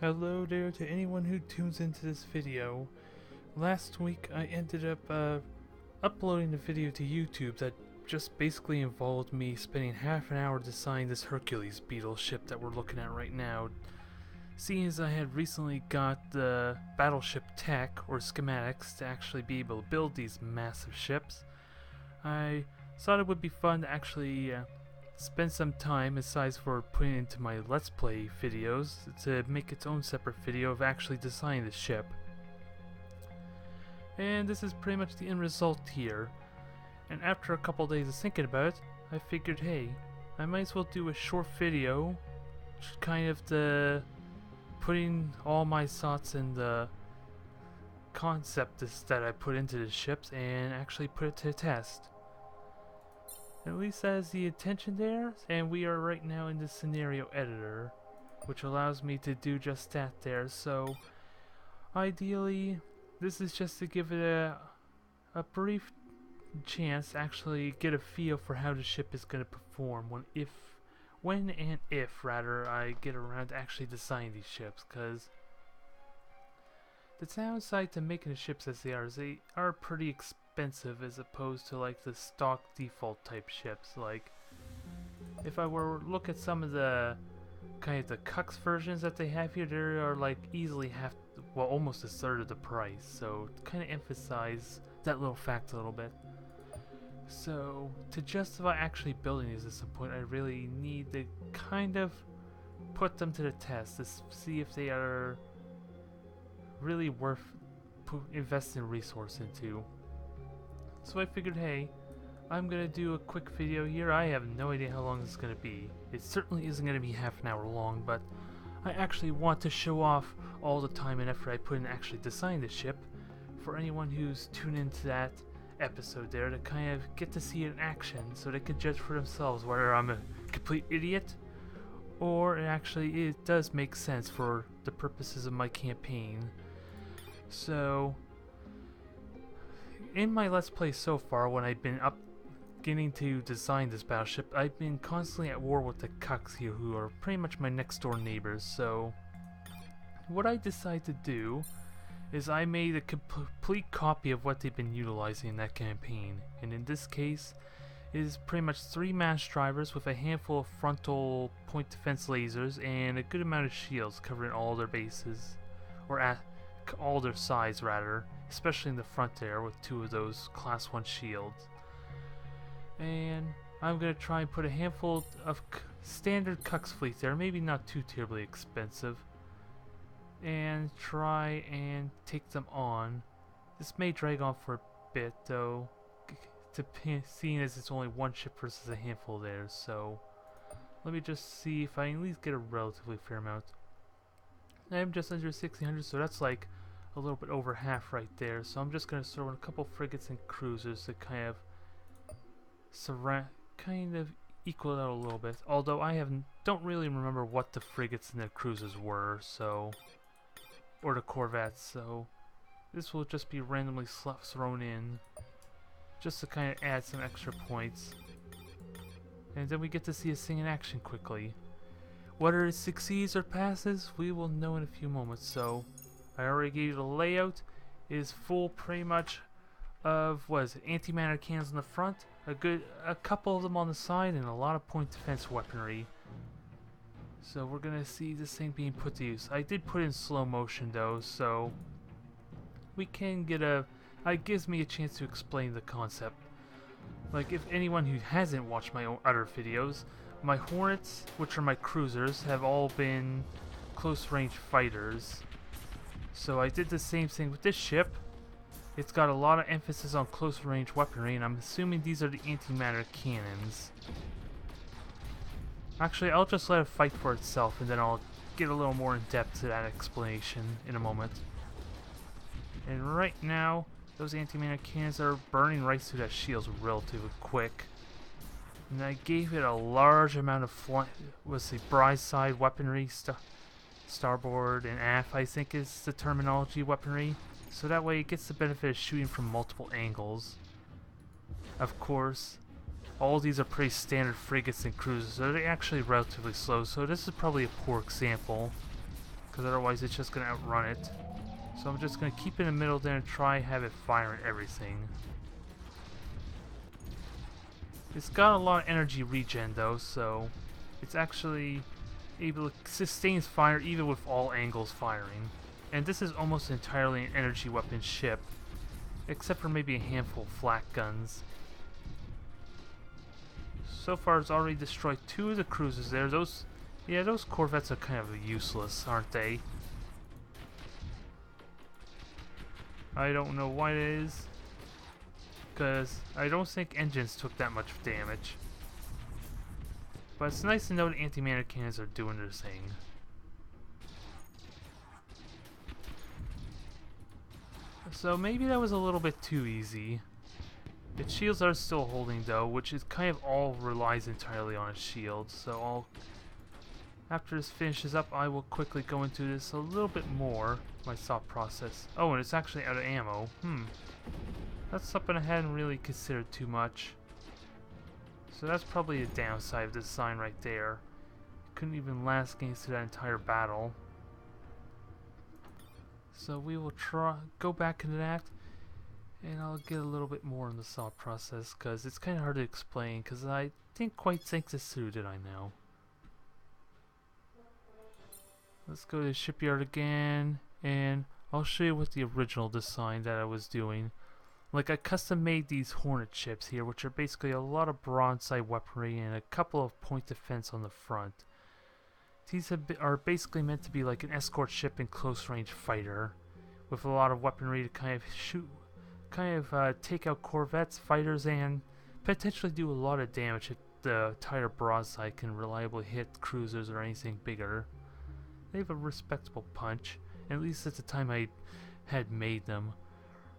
Hello there to anyone who tunes into this video. Last week I ended up uploading a video to YouTube that just basically involved me spending half an hour designing this Hercules beetle ship that we're looking at right now. Seeing as I had recently got the Battleship tech or schematics to actually be able to build these massive ships, I thought it would be fun to actually spend some time aside for putting into my Let's Play videos to make its own separate video of actually designing the ship. And this is pretty much the end result here. And after a couple days of thinking about it, I figured, hey, I might as well do a short video, kind of putting all my thoughts in the concept that I put into the ships and actually put it to the test. At least that is the intention there, and we are right now in the scenario editor, which allows me to do just that there. So ideally this is just to give it a brief chance to actually get a feel for how the ship is going to perform when and if I get around to actually designing these ships, because the downside to making the ships as they are pretty expensive as opposed to like the stock default type ships. Like if I were to look at some of the kind of the Cux versions that they have here, they are like easily almost a third of the price, so kind of emphasize that little fact a little bit. So to justify actually building these at some point, I really need to kind of put them to the test to see if they are really worth investing resource into. So I figured, hey, I'm gonna do a quick video here. I have no idea how long this is gonna be. It certainly isn't gonna be half an hour long, but I actually want to show off all the time and effort I put in actually designing the ship for anyone who's tuned into that episode there, to kind of get to see it in action so they can judge for themselves whether I'm a complete idiot or it does make sense for the purposes of my campaign. So in my Let's Play so far, when I've been beginning to design this battleship, I've been constantly at war with the Cux here, who are pretty much my next door neighbors. So what I decided to do is I made a complete copy of what they've been utilizing in that campaign, and in this case it is pretty much 3 mass drivers with a handful of frontal point defense lasers and a good amount of shields covering all their bases, or at all their sides rather, especially in the front there with 2 of those class 1 shields. And I'm going to try and put a handful of standard Cux fleet there, maybe not too terribly expensive, and try and take them on. This may drag on for a bit though, seeing as it's only 1 ship versus a handful there. So let me just see if I can at least get a relatively fair amount. I'm just under 1600, so that's like a little bit over half right there. So I'm just going to throw in a couple frigates and cruisers to kind of equal it out a little bit. Although I don't really remember what the frigates and the cruisers were, so, or the corvettes. So this will just be randomly thrown in, just to kind of add some extra points. And then we get to see a thing in action quickly. Whether it succeeds or passes, we will know in a few moments. So I already gave you the layout. It is full pretty much of anti-matter cannons on the front, a couple of them on the side, and a lot of point defense weaponry. So we're gonna see this thing being put to use. I did put in slow motion though, so we can get it gives me a chance to explain the concept. Like, if anyone who hasn't watched my other videos, my Hornets, which are my cruisers, have all been close range fighters. So I did the same thing with this ship. It's got a lot of emphasis on close range weaponry, and I'm assuming these are the antimatter cannons. Actually, I'll just let it fight for itself, and then I'll get a little more in depth to that explanation in a moment. And right now, those antimatter cannons are burning right through that shield relatively quick. And I gave it a large amount of broadside weaponry, starboard and aft, I think is the terminology, weaponry. So that way it gets the benefit of shooting from multiple angles. Of course, all these are pretty standard frigates and cruisers, so they're actually relatively slow, so this is probably a poor example. because otherwise it's just going to outrun it. So I'm just going to keep it in the middle there and try have it fire at everything. It's got a lot of energy regen though, so it's actually able to sustain fire even with all angles firing. And this is almost entirely an energy weapon ship, except for maybe a handful of flak guns. So far it's already destroyed 2 of the cruisers there. Those corvettes are kind of useless, aren't they? I don't know why it is, because I don't think engines took that much damage. But it's nice to know the anti-mana cannons are doing their thing. So maybe that was a little bit too easy. Its shields are still holding though, which is kind of all relies entirely on its shield. So after this finishes up, I will quickly go into this a little bit more, my thought process. Oh, and it's actually out of ammo. That's something I hadn't really considered too much. So that's probably a downside of this sign right there. It couldn't even last against that entire battle. So we will go back into that, and I'll get a little bit more in the thought process, because it's kind of hard to explain, because I didn't quite think this through, did I now? Let's go to the shipyard again, and I'll show you what the original design that I was doing. Like, I custom made these Hornet ships here, which are basically a lot of broadside weaponry and a couple of point defense on the front. These are basically meant to be like an escort ship and close range fighter, with a lot of weaponry to kind of take out corvettes, fighters, and potentially do a lot of damage if the entire broadside can reliably hit cruisers or anything bigger. They have a respectable punch, at least at the time I had made them.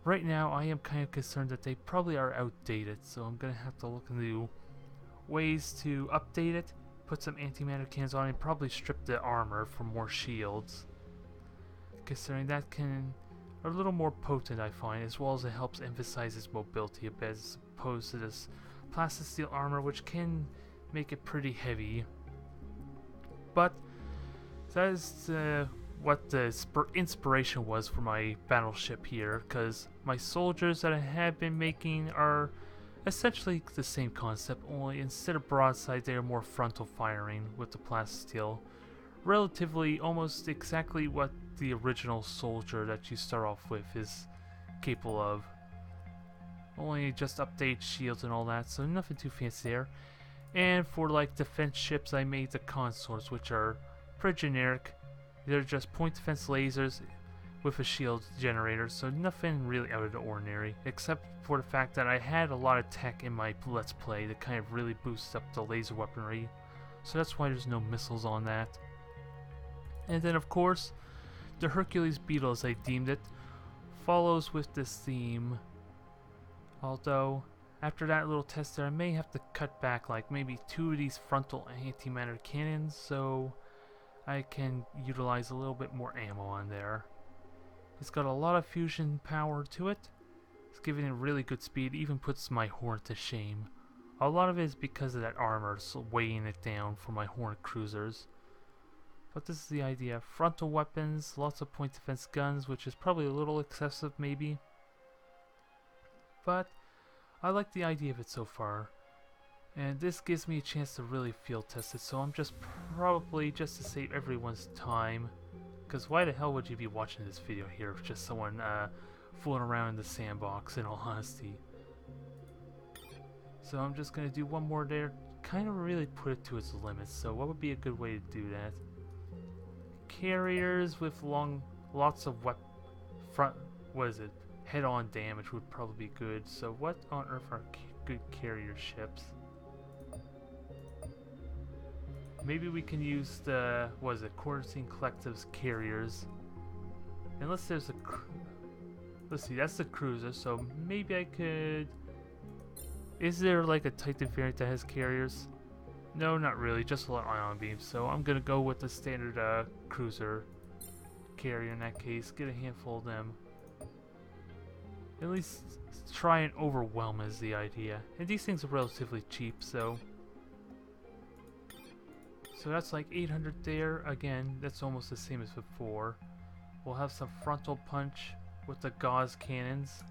Right now, I am kind of concerned that they probably are outdated, so I'm going to have to look into ways to update it, put some anti-matter cannons on, and probably strip the armor for more shields. Considering that are a little more potent, I find, as well as it helps emphasize its mobility a bit, as opposed to this plastic steel armor, which can make it pretty heavy. But that is what the inspiration was for my battleship here, because my soldiers that I have been making are essentially the same concept, only instead of broadside they are more frontal firing with the plastic steel. Relatively almost exactly what the original soldier that you start off with is capable of. Only just update shields and all that, so nothing too fancy there. And for like defense ships, I made the consorts, which are pretty generic. They're just point defense lasers with a shield generator, so nothing really out of the ordinary, except for the fact that I had a lot of tech in my Let's Play that kind of really boosts up the laser weaponry, so that's why there's no missiles on that. And then of course, the Hercules Beetle, as I deemed it, follows with this theme, although after that little test there, I may have to cut back like maybe 2 of these frontal anti-matter cannons, so I can utilize a little bit more ammo on there. It's got a lot of fusion power to it. It's giving it really good speed, even puts my Hornet to shame. A lot of it is because of that armor, so weighing it down for my Hornet cruisers. But this is the idea. Frontal weapons, lots of point defense guns, which is probably a little excessive maybe. But I like the idea of it so far. And this gives me a chance to really field test it, so I'm just probably, just to save everyone's time, because why the hell would you be watching this video here if just someone fooling around in the sandbox, in all honesty. So I'm just going to do one more there, kind of really put it to its limits. So what would be a good way to do that? Carriers with lots of head-on damage would probably be good. So what on earth are good carrier ships? Maybe we can use the, Quarantine Collective's carriers. Unless there's a, let's see, that's the cruiser, so maybe I could, is there like a Titan variant that has carriers? No, not really, just a lot of ion beams, so I'm gonna go with the standard cruiser carrier in that case, get a handful of them. At least try and overwhelm is the idea. And these things are relatively cheap, so So that's like 800 there. Again, that's almost the same as before. We'll have some frontal punch with the gauze cannons.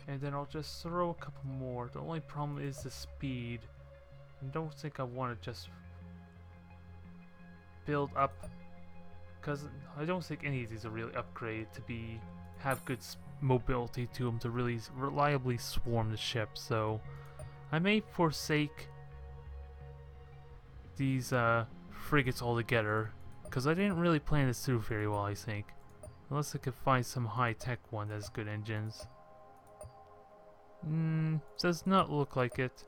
And then I'll just throw a couple more. The only problem is the speed. I don't think I want to just build up, because I don't think any of these are really upgraded to have good mobility to them to really reliably swarm the ship. So I may forsake these frigates altogether, because I didn't really plan this through very well, I think. Unless I could find some high-tech one that has good engines. Does not look like it.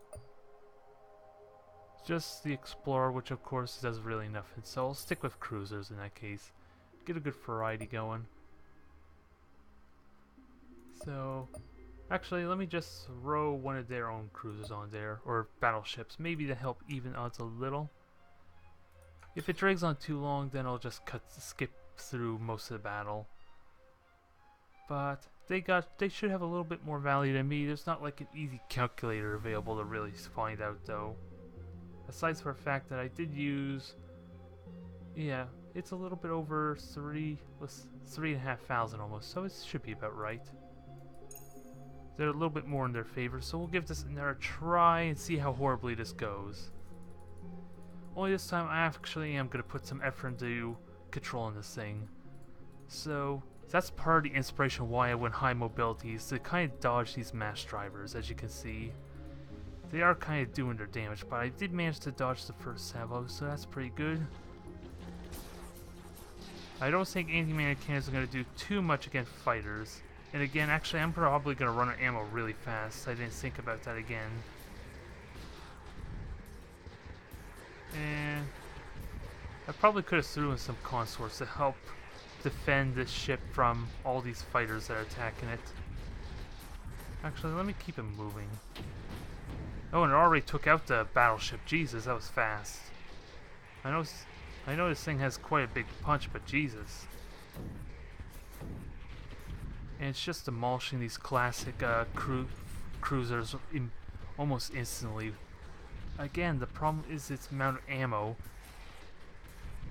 Just the Explorer, which of course does really nothing, so I'll stick with cruisers in that case. Get a good variety going. So, actually, let me just throw one of their own cruisers on there, or battleships, maybe to help even odds a little. If it drags on too long, then I'll just skip through most of the battle. But they should have a little bit more value than me. There's not like an easy calculator available to really find out though. Aside from the fact that I did use, yeah, it's a little bit over 3,500 almost, so it should be about right. They're a little bit more in their favor, so we'll give this another try and see how horribly this goes. Only this time I actually am going to put some effort into controlling this thing. So that's part of the inspiration why I went high mobility, is to kind of dodge these mass drivers. As you can see, they are kind of doing their damage, but I did manage to dodge the first salvo, so that's pretty good. I don't think anti-man cannons are going to do too much against fighters. And again, actually, I'm probably going to run out of ammo really fast. I didn't think about that again. And I probably could have threw in some consorts to help defend this ship from all these fighters that are attacking it. Actually, let me keep it moving. Oh, and it already took out the battleship. Jesus, that was fast. I know this thing has quite a big punch, but Jesus. And it's just demolishing these classic cruisers almost instantly. Again, the problem is its amount of ammo.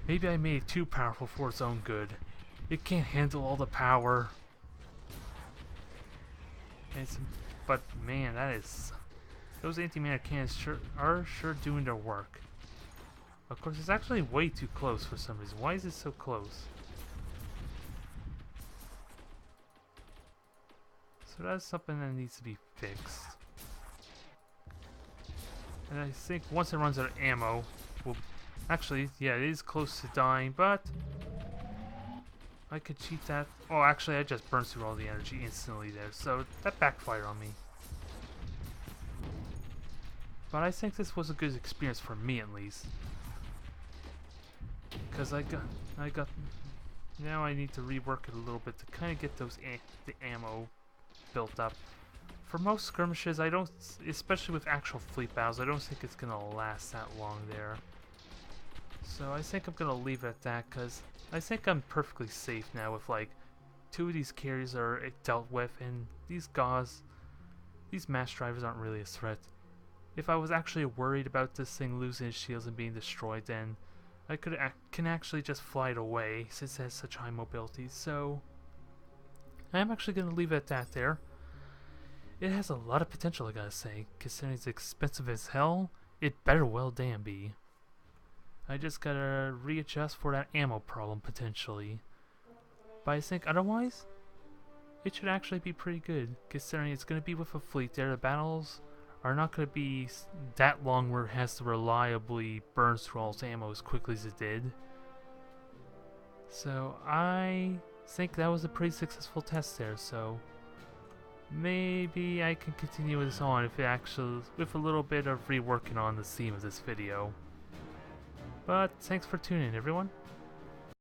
Maybe I made it too powerful for its own good. It can't handle all the power. But man, those anti-mana cannons are sure doing their work. Of course, it's actually way too close for some reason. Why is it so close? So that's something that needs to be fixed. And I think once it runs out of ammo, actually, yeah, it is close to dying, but I could cheat that. Oh, actually, I just burned through all the energy instantly there, so that backfired on me. But I think this was a good experience for me, at least. Because now I need to rework it a little bit to kind of get the ammo built up. For most skirmishes, I don't, especially with actual fleet battles, I don't think it's going to last that long there. So I think I'm going to leave it at that, because I think I'm perfectly safe now with like 2 of these carriers are dealt with, and these mass drivers aren't really a threat. If I was actually worried about this thing losing its shields and being destroyed, then I can actually just fly it away since it has such high mobility. So I'm actually going to leave it at that there. It has a lot of potential, I gotta say. Considering it's expensive as hell, it better well damn be. I just gotta readjust for that ammo problem, potentially. But I think otherwise, it should actually be pretty good. Considering it's gonna be with a fleet there, the battles are not gonna be that long where it has to reliably burn through all its ammo as quickly as it did. So I think that was a pretty successful test there, so maybe I can continue this on if it actually, with a little bit of reworking on the theme of this video. But thanks for tuning in, everyone.